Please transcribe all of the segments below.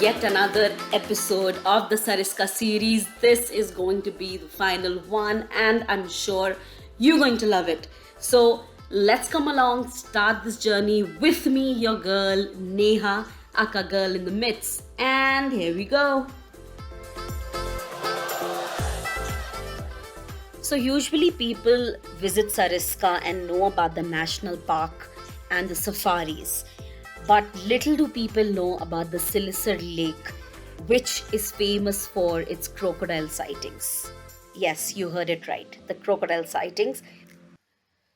yet another episode of the Sariska series. This is going to be the final one, and I'm sure you're going to love it. So let's come along, start this journey with me, your girl Neha, aka Girl in the Midst. And here we go. So usually people visit Sariska and know about the national park and the safaris. But little do people know about the Siliserh lake, which is famous for its crocodile sightings. Yes, you heard it right, the crocodile sightings.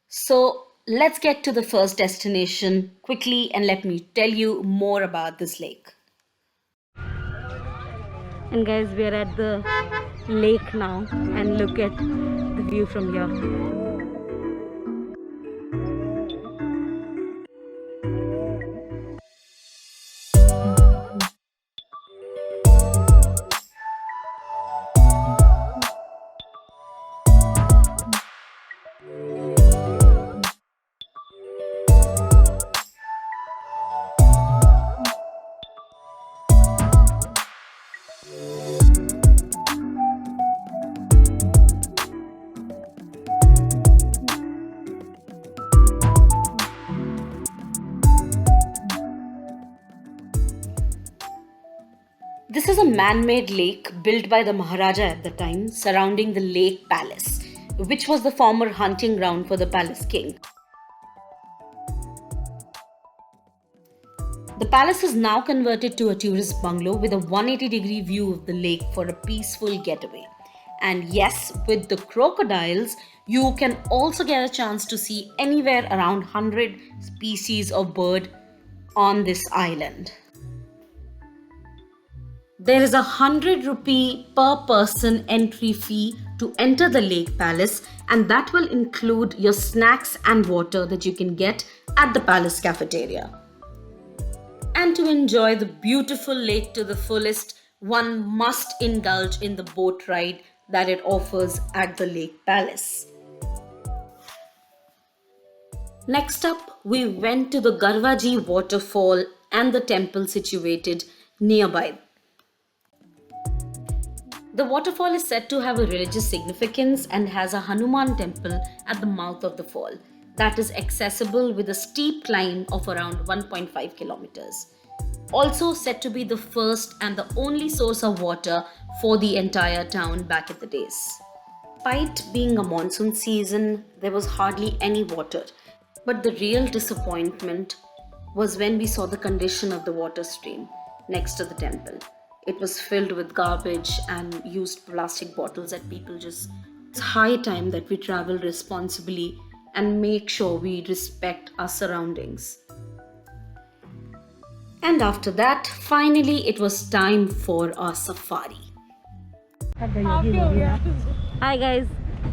So let's get to the first destination quickly and let me tell you more about this lake. And guys, we are at the lake now and look at the view from here. This is a man-made lake built by the maharaja at the time, surrounding the lake palace, which was the former hunting ground for the palace king. The palace is now converted to a tourist bungalow with a 180-degree view of the lake for a peaceful getaway. And yes, with the crocodiles, you can also get a chance to see anywhere around 100 species of bird on this island. There is a 100 rupee per person entry fee to enter the lake palace, and that will include your snacks and water that you can get at the palace cafeteria. And to enjoy the beautiful lake to the fullest, one must indulge in the boat ride that it offers at the lake palace. Next up, we went to the Garvaji waterfall and the temple situated nearby. The waterfall is said to have a religious significance and has a Hanuman temple at the mouth of the fall that is accessible with a steep climb of around 1.5 kilometers. Also said to be the first and the only source of water for the entire town back in the days. Despite being a monsoon season, there was hardly any water. But the real disappointment was when we saw the condition of the water stream next to the temple. It was filled with garbage and used plastic bottles that people just... It's high time that we travel responsibly and make sure we respect our surroundings. And after that, finally it was time for our safari. Hi guys,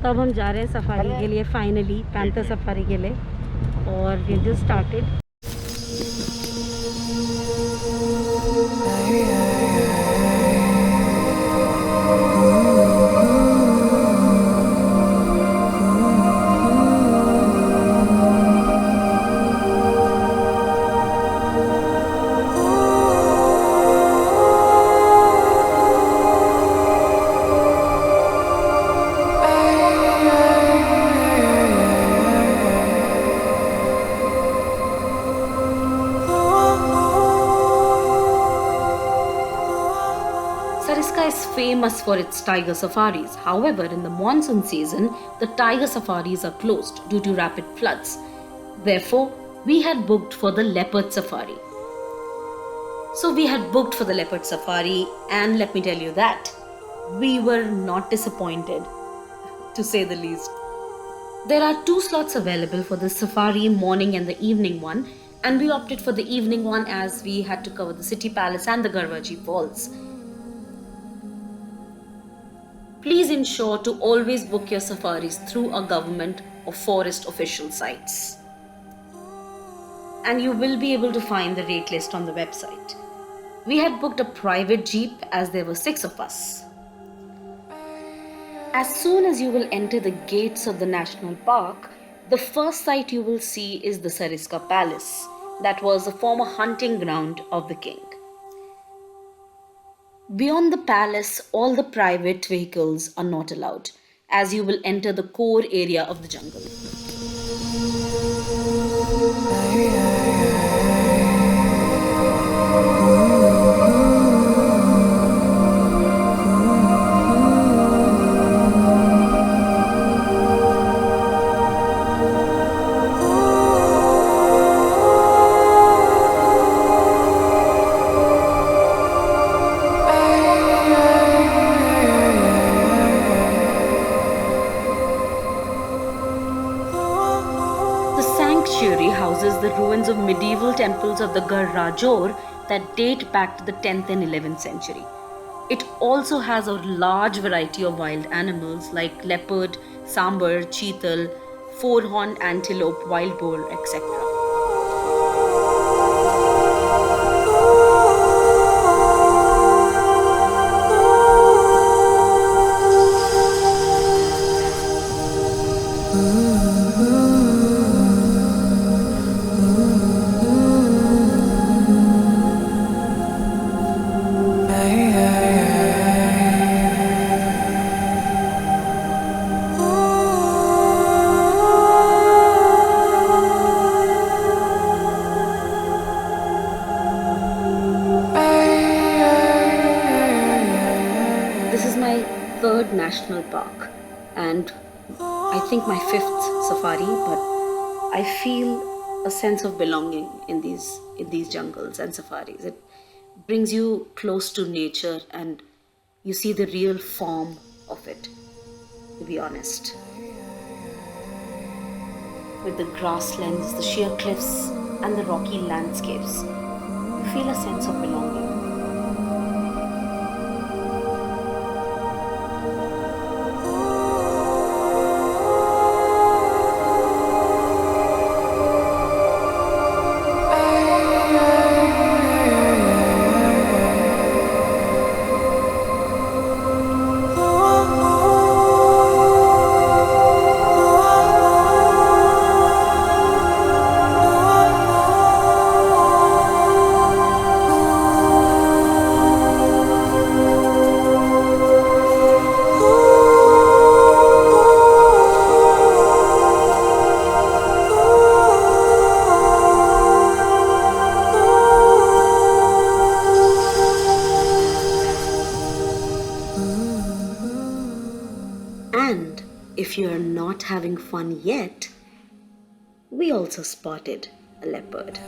तो अब हम जा रहे हैं safari के लिए finally panther safari के लिए और we just started. Sariska is famous for its tiger safaris. However, in the monsoon season, the tiger safaris are closed due to rapid floods. Therefore, we had booked for the leopard safari. So we had booked for the leopard safari, and let me tell you that we were not disappointed, to say the least. There are 2 slots available for the safari, morning and the evening one, and we opted for the evening one as we had to cover the city palace and the Garvaji falls. Please ensure to always book your safaris through a government or forest official sites. And you will be able to find the rate list on the website. We had booked a private jeep as there were 6 of us. As soon as you will enter the gates of the national park, the first sight you will see is the Sariska Palace, that was the former hunting ground of the king. Beyond the palace, all the private vehicles are not allowed, as you will enter the core area of the jungle. The sanctuary houses the ruins of medieval temples of the Garrajor that date back to the 10th and 11th century. It also has a large variety of wild animals like leopard, sambar, cheetal, four-horned antelope, wild boar, etc. This is my third national park and I think my fifth safari, but I feel a sense of belonging in these jungles and safaris. It brings you close to nature and you see the real form of it, to be honest. With the grasslands, the sheer cliffs, and the rocky landscapes, you feel a sense of belonging. And if you're not having fun yet, we also spotted a leopard.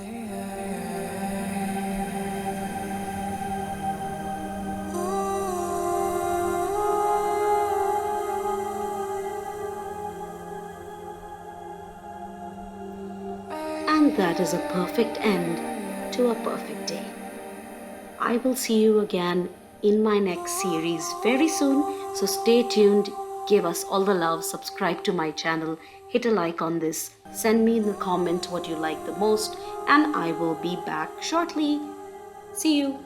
And that is a perfect end to a perfect day. I will see you again in my next series very soon, so stay tuned. Give us all the love, subscribe to my channel, hit a like on this, send me in the comment what you like the most, and I will be back shortly. See you.